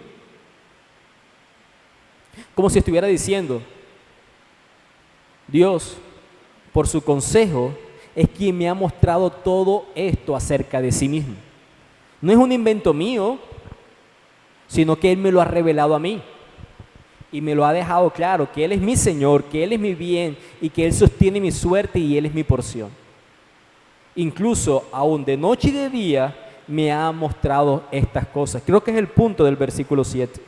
Como si estuviera diciendo, Dios, por su consejo, es quien me ha mostrado todo esto acerca de sí mismo. No es un invento mío, sino que Él me lo ha revelado a mí. Y me lo ha dejado claro, que Él es mi Señor, que Él es mi bien y que Él sostiene mi suerte y Él es mi porción. Incluso, aún de noche y de día, me ha mostrado estas cosas. Creo que es el punto del versículo 7.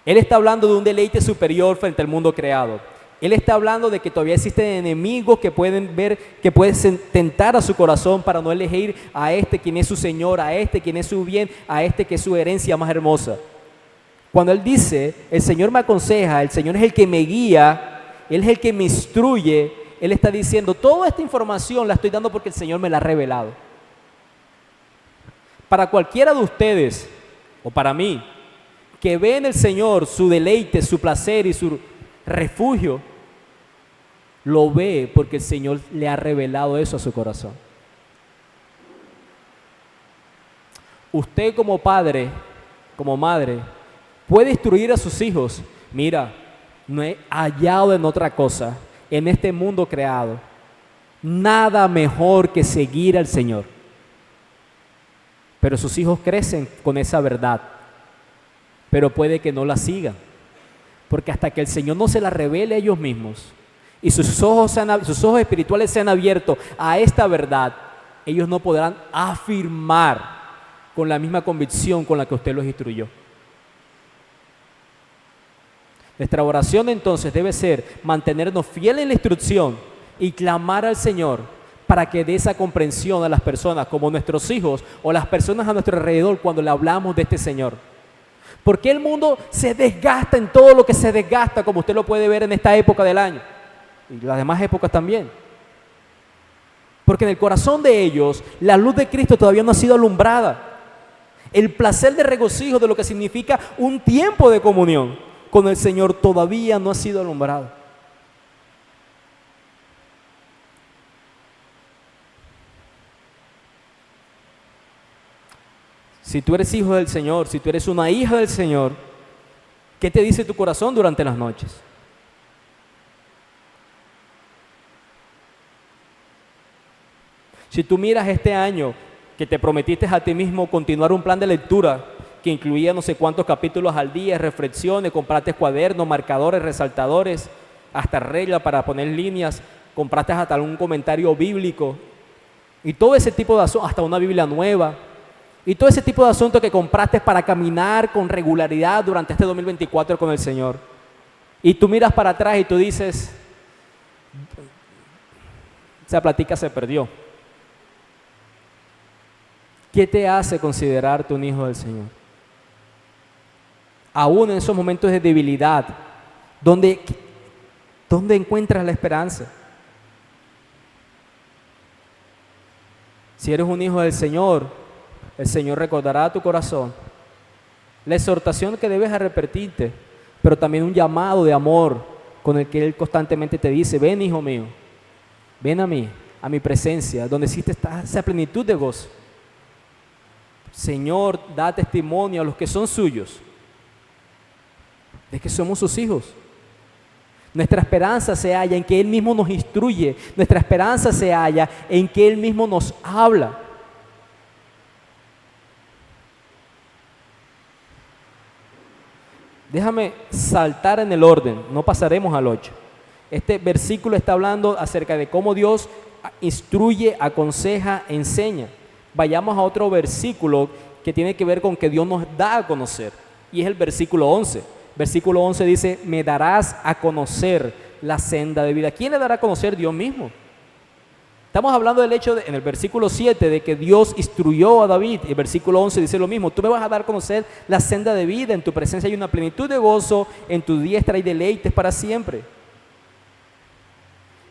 Él está hablando de un deleite superior frente al mundo creado. Él está hablando de que todavía existen enemigos que pueden ver, que pueden tentar a su corazón para no elegir a este quien es su Señor, a este quien es su bien, a este que es su herencia más hermosa. Cuando Él dice, el Señor me aconseja, el Señor es el que me guía, Él es el que me instruye, Él está diciendo, toda esta información la estoy dando porque el Señor me la ha revelado. Para cualquiera de ustedes, o para mí, que ve en el Señor su deleite, su placer y su refugio, Lo ve porque el Señor le ha revelado eso a su corazón. Usted como padre, como madre, puede instruir a sus hijos. Mira, no he hallado en otra cosa, en este mundo creado, nada mejor que seguir al Señor. Pero sus hijos crecen con esa verdad, pero puede que no la sigan, porque hasta que el Señor no se la revele a ellos mismos y sus ojos espirituales sean abiertos a esta verdad, ellos no podrán afirmar con la misma convicción con la que usted los instruyó. Nuestra oración entonces debe ser mantenernos fieles en la instrucción y clamar al Señor para que dé esa comprensión a las personas como nuestros hijos o las personas a nuestro alrededor cuando le hablamos de este Señor. ¿Por qué el mundo se desgasta en todo lo que se desgasta, como usted lo puede ver en esta época del año y las demás épocas también? Porque en el corazón de ellos la luz de Cristo todavía no ha sido alumbrada. El placer de regocijo de lo que significa un tiempo de comunión con el Señor todavía no ha sido alumbrado. Si tú eres hijo del Señor, si tú eres una hija del Señor, ¿qué te dice tu corazón durante las noches? Si tú miras este año que te prometiste a ti mismo continuar un plan de lectura que incluía no sé cuántos capítulos al día, reflexiones, compraste cuadernos, marcadores, resaltadores, hasta regla para poner líneas, compraste hasta algún comentario bíblico y todo ese tipo de asuntos, hasta una Biblia nueva y todo ese tipo de asuntos que compraste para caminar con regularidad durante este 2024 con el Señor. Y tú miras para atrás y tú dices, esa plática se perdió. ¿Qué te hace considerarte un hijo del Señor? Aún en esos momentos de debilidad, ¿dónde encuentras la esperanza? Si eres un hijo del Señor, el Señor recordará a tu corazón la exhortación que debes arrepentirte, pero también un llamado de amor con el que Él constantemente te dice, ven hijo mío, ven a mí, a mi presencia, donde existe esa plenitud de gozo. Señor, da testimonio a los que son suyos de que somos sus hijos. Nuestra esperanza se halla en que Él mismo nos instruye. Nuestra esperanza se halla en que Él mismo nos habla. Déjame saltar en el orden, no pasaremos al 8. Este versículo está hablando acerca de cómo Dios instruye, aconseja, enseña. Vayamos a otro versículo que tiene que ver con que Dios nos da a conocer, y es el versículo 11. Versículo 11 dice, me darás a conocer la senda de vida. ¿Quién le dará a conocer? Dios mismo. Estamos hablando del hecho, en el versículo 7, de que Dios instruyó a David. El versículo 11 dice lo mismo, tú me vas a dar a conocer la senda de vida, en tu presencia hay una plenitud de gozo, en tu diestra hay deleites para siempre.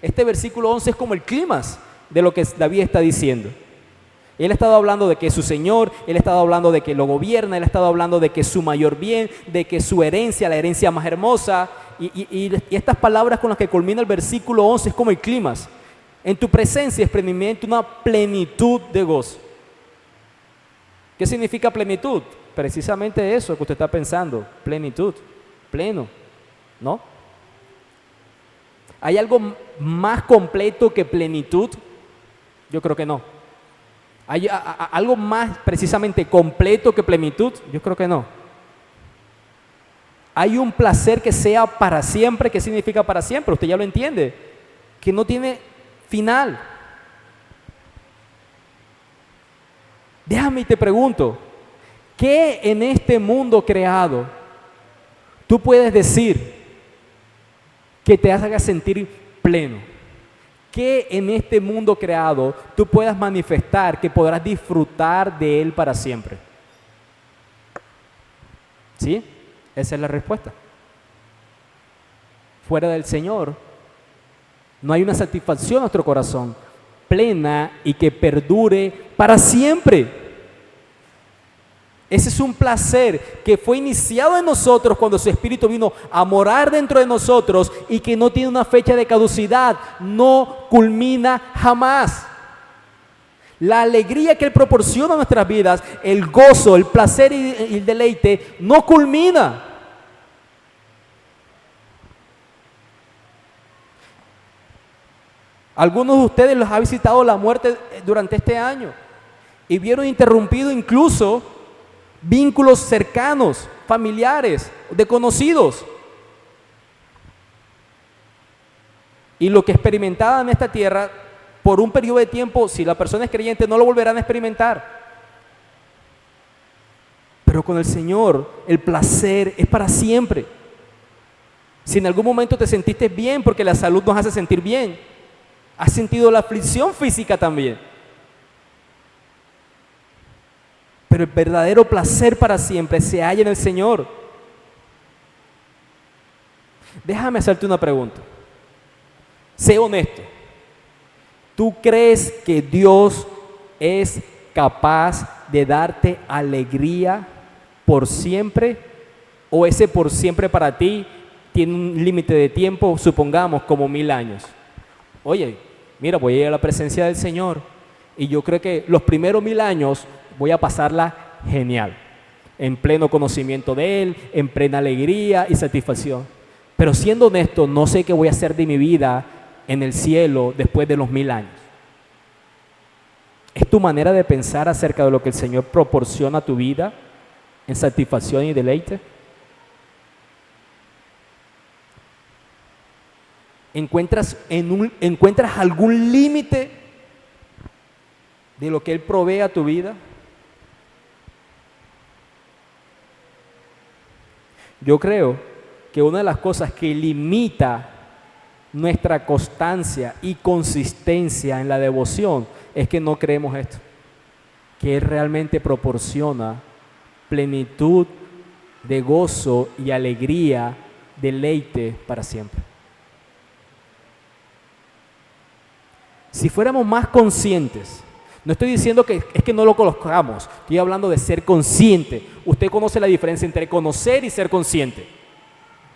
Este versículo 11 es como el clímax de lo que David está diciendo. Él ha estado hablando de que es su Señor, Él ha estado hablando de que lo gobierna, Él ha estado hablando de que es su mayor bien, de que su herencia, la herencia más hermosa, y estas palabras con las que culmina el versículo 11 es como el clímax. En tu presencia experimenta una plenitud de gozo. ¿Qué significa plenitud? Precisamente eso que usted está pensando, plenitud, pleno, ¿no? ¿Hay algo más completo que plenitud? Yo creo que no. ¿Hay algo más precisamente completo que plenitud? Yo creo que no. ¿Hay un placer que sea para siempre? ¿Qué significa para siempre? Usted ya lo entiende, que no tiene final. Déjame y te pregunto, ¿qué en este mundo creado tú puedes decir que te haga sentir pleno? ¿Qué en este mundo creado tú puedas manifestar que podrás disfrutar de él para siempre? ¿Sí? Esa es la respuesta. Fuera del Señor no hay una satisfacción en nuestro corazón plena y que perdure para siempre. Ese es un placer que fue iniciado en nosotros cuando su Espíritu vino a morar dentro de nosotros y que no tiene una fecha de caducidad, no culmina jamás. La alegría que Él proporciona a nuestras vidas, el gozo, el placer y el deleite, no culmina. Algunos de ustedes los ha visitado la muerte durante este año y vieron interrumpido incluso vínculos cercanos, familiares, de conocidos. Y lo que experimentaban en esta tierra, por un periodo de tiempo, si la persona es creyente, no lo volverán a experimentar. Pero con el Señor, el placer es para siempre. Si en algún momento te sentiste bien, porque la salud nos hace sentir bien, has sentido la aflicción física también. Pero el verdadero placer para siempre se halla en el Señor. Déjame hacerte una pregunta. Sé honesto. ¿Tú crees que Dios es capaz de darte alegría por siempre? ¿O ese por siempre para ti tiene un límite de tiempo, supongamos, como 1000 años? Oye, mira, voy a ir a la presencia del Señor y yo creo que los primeros 1000 años voy a pasarla genial, en pleno conocimiento de Él, en plena alegría y satisfacción. Pero siendo honesto, no sé qué voy a hacer de mi vida en el cielo después de los 1000 años. ¿Es tu manera de pensar acerca de lo que el Señor proporciona a tu vida en satisfacción y deleite? ¿Encuentras algún límite de lo que Él provee a tu vida? Yo creo que una de las cosas que limita nuestra constancia y consistencia en la devoción es que no creemos esto, que Él realmente proporciona plenitud de gozo y alegría, deleite para siempre. Si fuéramos más conscientes, no estoy diciendo que es que no lo conozcamos, estoy hablando de ser consciente. Usted conoce la diferencia entre conocer y ser consciente.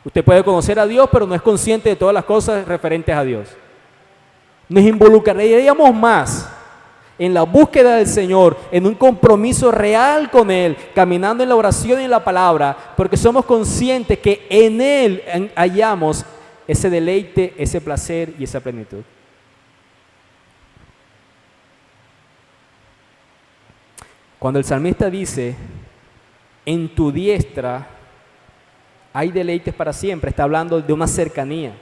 Usted puede conocer a Dios, pero no es consciente de todas las cosas referentes a Dios. Nos involucraríamos más en la búsqueda del Señor, en un compromiso real con Él, caminando en la oración y en la palabra, porque somos conscientes que en Él hallamos ese deleite, ese placer y esa plenitud. Cuando el salmista dice, en tu diestra hay deleites para siempre, está hablando de una cercanía.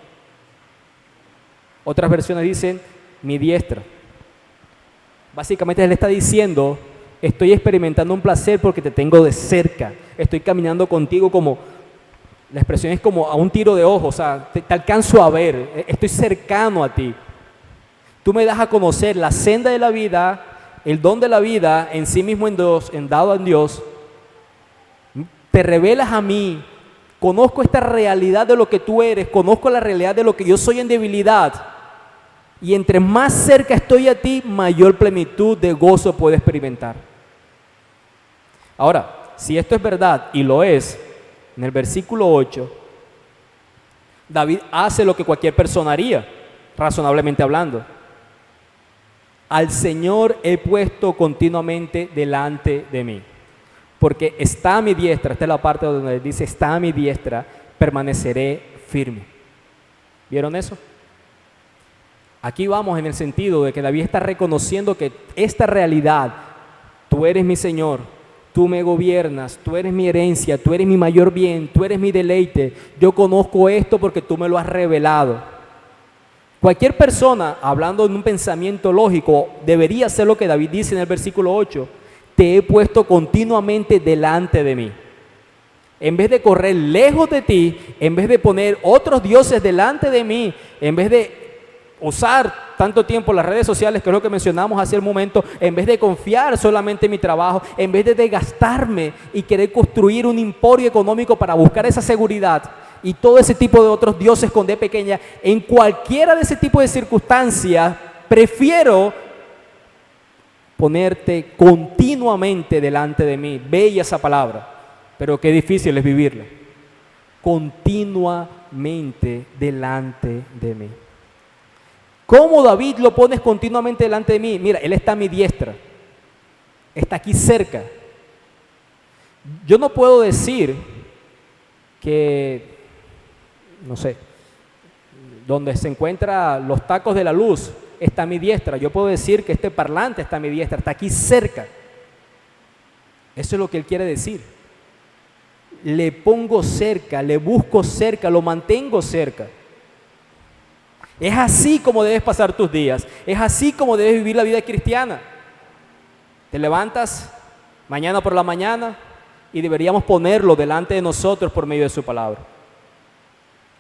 Otras versiones dicen, mi diestra. Básicamente él está diciendo, estoy experimentando un placer porque te tengo de cerca, estoy caminando contigo como, la expresión es como a un tiro de ojo, o sea, te alcanzo a ver, estoy cercano a ti. Tú me das a conocer la senda de la vida, el don de la vida en sí mismo en Dios, dado en Dios. Te revelas a mí, conozco esta realidad de lo que tú eres, conozco la realidad de lo que yo soy en debilidad. Y entre más cerca estoy a ti, mayor plenitud de gozo puedo experimentar. Ahora, si esto es verdad, y lo es, en el versículo 8, David hace lo que cualquier persona haría, razonablemente hablando. Al Señor he puesto continuamente delante de mí, porque está a mi diestra, esta es la parte donde dice, está a mi diestra, permaneceré firme. ¿Vieron eso? Aquí vamos en el sentido de que David está reconociendo que esta realidad, tú eres mi Señor, tú me gobiernas, tú eres mi herencia, tú eres mi mayor bien, tú eres mi deleite, yo conozco esto porque tú me lo has revelado. Cualquier persona, hablando en un pensamiento lógico, debería hacer lo que David dice en el versículo 8, te he puesto continuamente delante de mí. En vez de correr lejos de ti, en vez de poner otros dioses delante de mí, en vez de usar tanto tiempo las redes sociales, que es lo que mencionamos hace un momento, en vez de confiar solamente en mi trabajo, en vez de desgastarme y querer construir un emporio económico para buscar esa seguridad y todo ese tipo de otros dioses con D pequeña, en cualquiera de ese tipo de circunstancias, prefiero ponerte continuamente delante de mí. Bella esa palabra, pero qué difícil es vivirla. Continuamente delante de mí. ¿Cómo, David, lo pones continuamente delante de mí? Mira, Él está a mi diestra, está aquí cerca. Yo no puedo decir que, no sé, donde se encuentran los tacos de la luz, está a mi diestra. Yo puedo decir que este parlante está a mi diestra, está aquí cerca. Eso es lo que Él quiere decir. Le pongo cerca, le busco cerca, lo mantengo cerca. Es así como debes pasar tus días, es así como debes vivir la vida cristiana. Te levantas mañana por la mañana y deberíamos ponerlo delante de nosotros por medio de su palabra.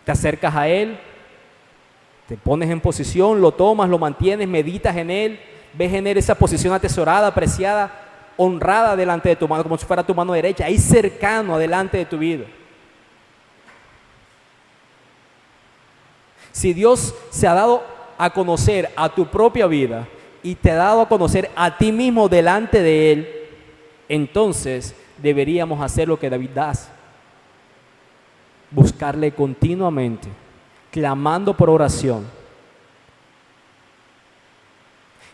Te acercas a Él, te pones en posición, lo tomas, lo mantienes, meditas en Él, ves en Él esa posición atesorada, apreciada, honrada delante de tu mano, como si fuera tu mano derecha, ahí cercano, adelante de tu vida. Si Dios se ha dado a conocer a tu propia vida y te ha dado a conocer a ti mismo delante de Él, entonces deberíamos hacer lo que David hace: buscarle continuamente, clamando por oración.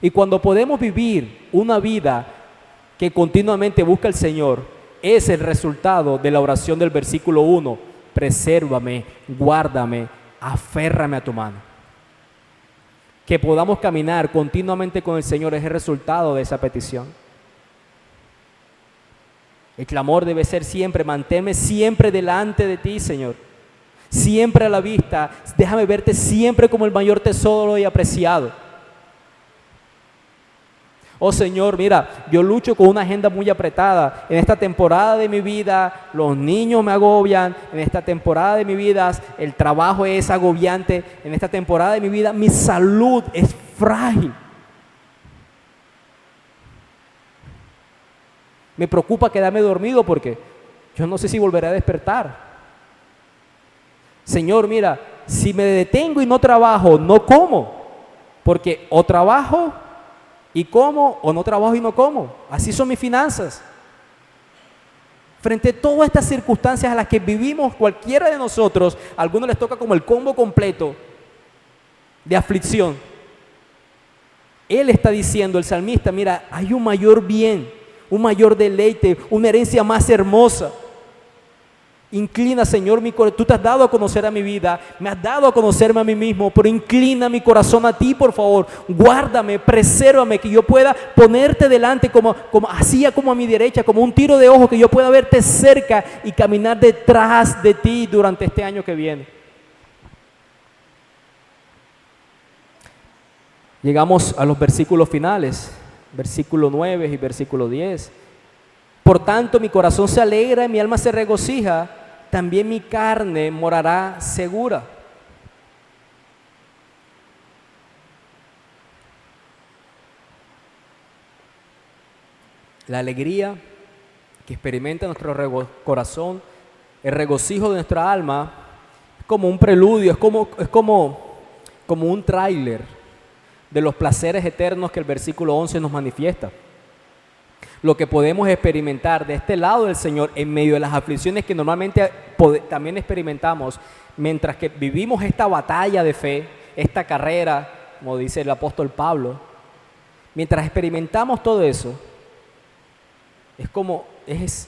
Y cuando podemos vivir una vida que continuamente busca al Señor, es el resultado de la oración del versículo 1: presérvame, guárdame, aférrame a tu mano. Que podamos caminar continuamente con el Señor es el resultado de esa petición. El clamor debe ser siempre: manténme siempre delante de ti, Señor, siempre a la vista, déjame verte siempre como el mayor tesoro y apreciado. Oh Señor, mira, yo lucho con una agenda muy apretada. En esta temporada de mi vida, los niños me agobian. En esta temporada de mi vida, el trabajo es agobiante. En esta temporada de mi vida, mi salud es frágil. Me preocupa quedarme dormido porque yo no sé si volveré a despertar. Señor, mira, si me detengo y no trabajo, no como. Porque o trabajo y como, o no trabajo y no como. Así son mis finanzas. Frente a todas estas circunstancias a las que vivimos cualquiera de nosotros, a algunos les toca como el combo completo de aflicción. Él está diciendo, el salmista: mira, hay un mayor bien, un mayor deleite, una herencia más hermosa. Inclina, Señor, mi corazón. Tú te has dado a conocer a mi vida, me has dado a conocerme a mí mismo, pero inclina mi corazón a ti, por favor. Guárdame, presérvame, que yo pueda ponerte delante como a mi derecha, como un tiro de ojo, que yo pueda verte cerca y caminar detrás de ti durante este año que viene. Llegamos a los versículos finales, versículo 9 y versículo 10. Por tanto, mi corazón se alegra y mi alma se regocija, también mi carne morará segura. La alegría que experimenta nuestro corazón, el regocijo de nuestra alma, es como un preludio, es como un tráiler de los placeres eternos que el versículo 11 nos manifiesta. Lo que podemos experimentar de este lado del Señor en medio de las aflicciones que normalmente también experimentamos mientras que vivimos esta batalla de fe, esta carrera, como dice el apóstol Pablo. Mientras experimentamos todo eso, es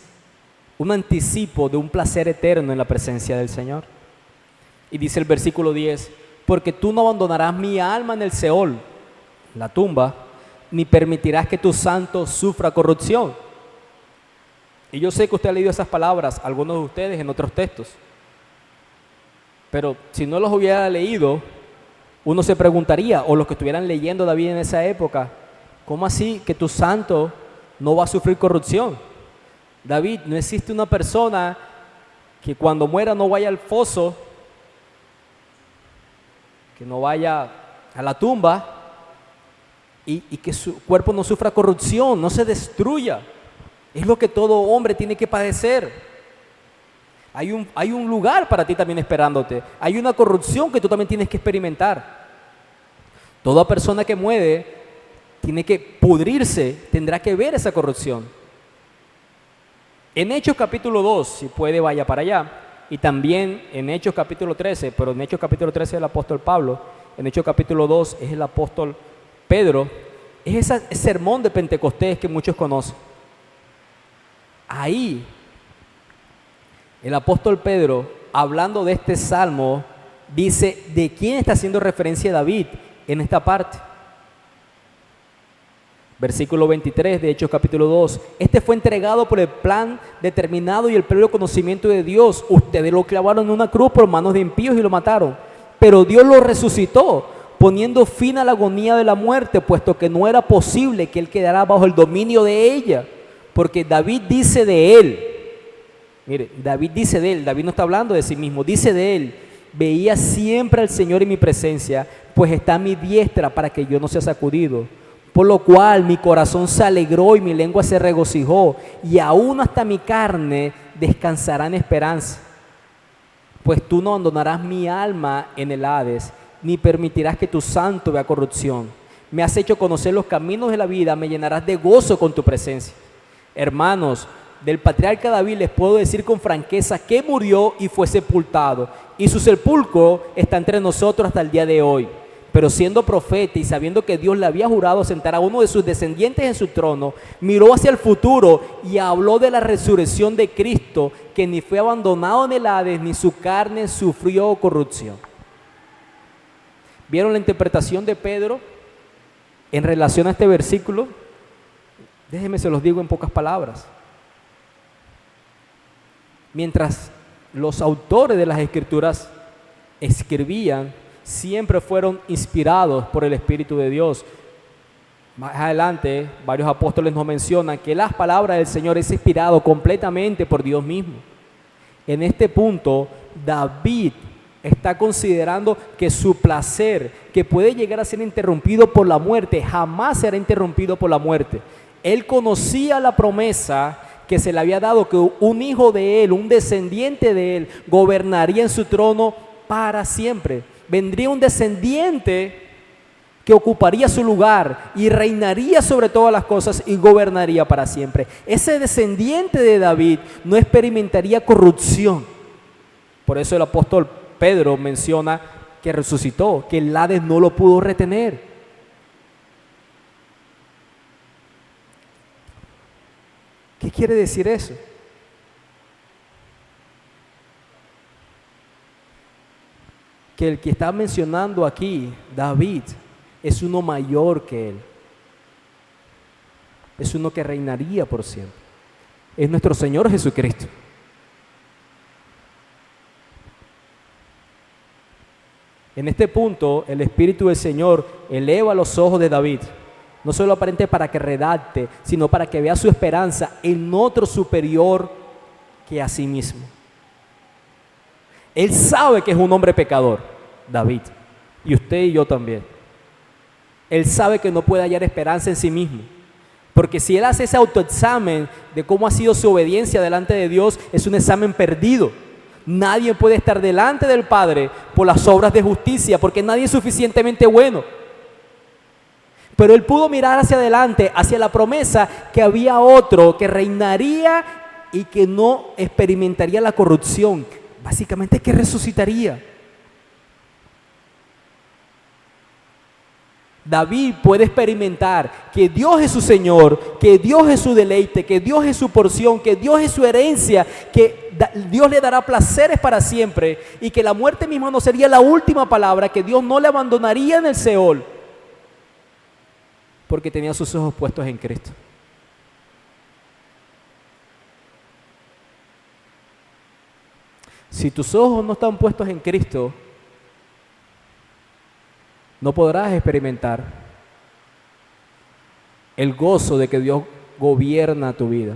un anticipo de un placer eterno en la presencia del Señor. Y dice el versículo 10: porque tú no abandonarás mi alma en el Seol, la tumba, ni permitirás que tu santo sufra corrupción. Y yo sé que usted ha leído esas palabras, algunos de ustedes en otros textos, pero si no los hubiera leído, uno se preguntaría, o los que estuvieran leyendo David en esa época: ¿cómo así que tu santo no va a sufrir corrupción? David, no existe una persona que cuando muera no vaya al foso, que no vaya a la tumba, y que su cuerpo no sufra corrupción, no se destruya. Es lo que todo hombre tiene que padecer. Hay un lugar para ti también esperándote. Hay una corrupción que tú también tienes que experimentar. Toda persona que muere tiene que pudrirse, tendrá que ver esa corrupción. En Hechos capítulo 2, si puede vaya para allá, y también en Hechos capítulo 13, pero en Hechos capítulo 13 es el apóstol Pablo, en Hechos capítulo 2 es el apóstol Pedro, es ese sermón de Pentecostés que muchos conocen. Ahí, el apóstol Pedro, hablando de este salmo, dice de quién está haciendo referencia David en esta parte. Versículo 23 de Hechos capítulo 2. Este fue entregado por el plan determinado y el pleno conocimiento de Dios. Ustedes lo clavaron en una cruz por manos de impíos y lo mataron. Pero Dios lo resucitó, poniendo fin a la agonía de la muerte, puesto que no era posible que él quedara bajo el dominio de ella. Porque David dice de él, mire, David dice de él, David no está hablando de sí mismo, dice de él: veía siempre al Señor en mi presencia, pues está a mi diestra para que yo no sea sacudido. Por lo cual mi corazón se alegró y mi lengua se regocijó, y aún hasta mi carne descansará en esperanza. Pues tú no abandonarás mi alma en el Hades, ni permitirás que tu santo vea corrupción. Me has hecho conocer los caminos de la vida, me llenarás de gozo con tu presencia. Hermanos, del patriarca David les puedo decir con franqueza que murió y fue sepultado, y su sepulcro está entre nosotros hasta el día de hoy. Pero siendo profeta y sabiendo que Dios le había jurado sentar a uno de sus descendientes en su trono, miró hacia el futuro y habló de la resurrección de Cristo, que ni fue abandonado en el Hades, ni su carne sufrió corrupción. ¿Vieron la interpretación de Pedro en relación a este versículo? Déjenme se los digo en pocas palabras. Mientras los autores de las Escrituras escribían, siempre fueron inspirados por el Espíritu de Dios. Más adelante, varios apóstoles nos mencionan que las palabras del Señor es inspirado completamente por Dios mismo. En este punto, David está considerando que su placer, que puede llegar a ser interrumpido por la muerte, jamás será interrumpido por la muerte. Él conocía la promesa que se le había dado, que un hijo de él, un descendiente de él, gobernaría en su trono para siempre. Vendría un descendiente que ocuparía su lugar y reinaría sobre todas las cosas y gobernaría para siempre. Ese descendiente de David no experimentaría corrupción. Por eso el apóstol Pedro menciona que resucitó, que el Hades no lo pudo retener. ¿Qué quiere decir eso? Que el que está mencionando aquí, David, es uno mayor que él. Es uno que reinaría por siempre. Es nuestro Señor Jesucristo. En este punto, el Espíritu del Señor eleva los ojos de David, no solo aparente para que redacte, sino para que vea su esperanza en otro superior que a sí mismo. Él sabe que es un hombre pecador, David, y usted y yo también. Él sabe que no puede hallar esperanza en sí mismo, porque si él hace ese autoexamen de cómo ha sido su obediencia delante de Dios, es un examen perdido. Nadie puede estar delante del Padre por las obras de justicia, porque nadie es suficientemente bueno. Pero él pudo mirar hacia adelante, hacia la promesa que había otro que reinaría y que no experimentaría la corrupción. Básicamente que resucitaría. David puede experimentar que Dios es su Señor, que Dios es su deleite, que Dios es su porción, que Dios es su herencia, que Dios le dará placeres para siempre y que la muerte misma no sería la última palabra, que Dios no le abandonaría en el Seol, porque tenía sus ojos puestos en Cristo. Si tus ojos no están puestos en Cristo, no podrás experimentar el gozo de que Dios gobierna tu vida,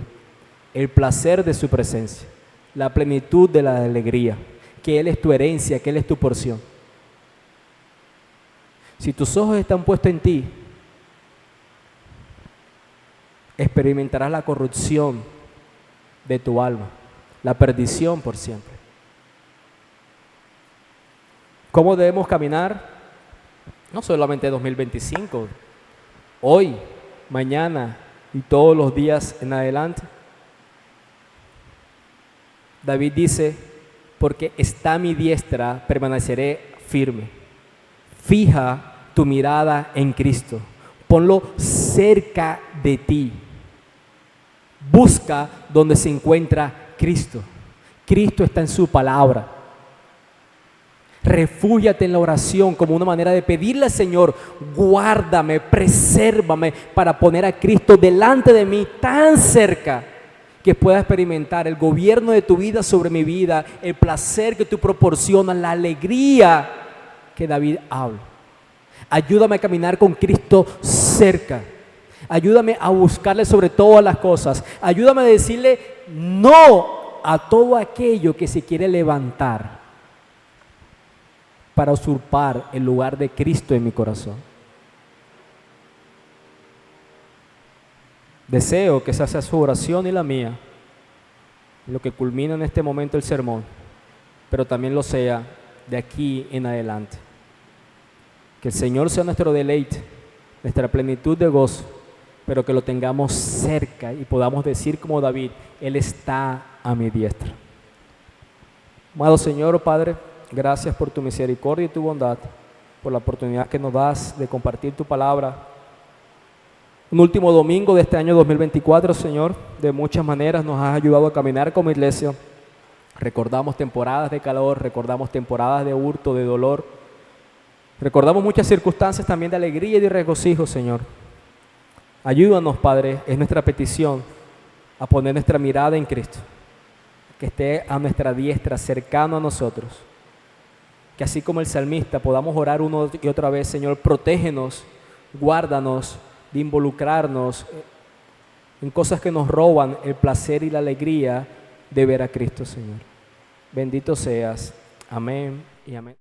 el placer de su presencia, la plenitud de la alegría, que Él es tu herencia, que Él es tu porción. Si tus ojos están puestos en ti, experimentarás la corrupción de tu alma, la perdición por siempre. ¿Cómo debemos caminar? No solamente 2025, hoy, mañana y todos los días en adelante. David dice, porque está a mi diestra, permaneceré firme. Fija tu mirada en Cristo, ponlo cerca de ti. Busca donde se encuentra Cristo. Cristo está en su palabra. Refúgiate en la oración como una manera de pedirle al Señor, guárdame, presérvame, para poner a Cristo delante de mí tan cerca que pueda experimentar el gobierno de tu vida sobre mi vida, el placer que tú proporcionas, la alegría que David habla. Ayúdame a caminar con Cristo cerca. Ayúdame a buscarle sobre todas las cosas. Ayúdame a decirle no a todo aquello que se quiere levantar para usurpar el lugar de Cristo en mi corazón. Deseo que esa sea su oración y la mía, lo que culmina en este momento el sermón, pero también lo sea de aquí en adelante. Que el Señor sea nuestro deleite, nuestra plenitud de gozo, pero que lo tengamos cerca y podamos decir como David, Él está a mi diestra. Amado Señor, Padre, gracias por tu misericordia y tu bondad, por la oportunidad que nos das de compartir tu palabra. Un último domingo de este año 2024, Señor, de muchas maneras nos has ayudado a caminar como iglesia. Recordamos temporadas de calor, recordamos temporadas de hurto, de dolor. Recordamos muchas circunstancias también de alegría y de regocijo, Señor. Ayúdanos, Padre, es nuestra petición, a poner nuestra mirada en Cristo, que esté a nuestra diestra, cercano a nosotros. Que así como el salmista podamos orar una y otra vez, Señor, protégenos, guárdanos de involucrarnos en cosas que nos roban el placer y la alegría de ver a Cristo, Señor. Bendito seas. Amén y amén.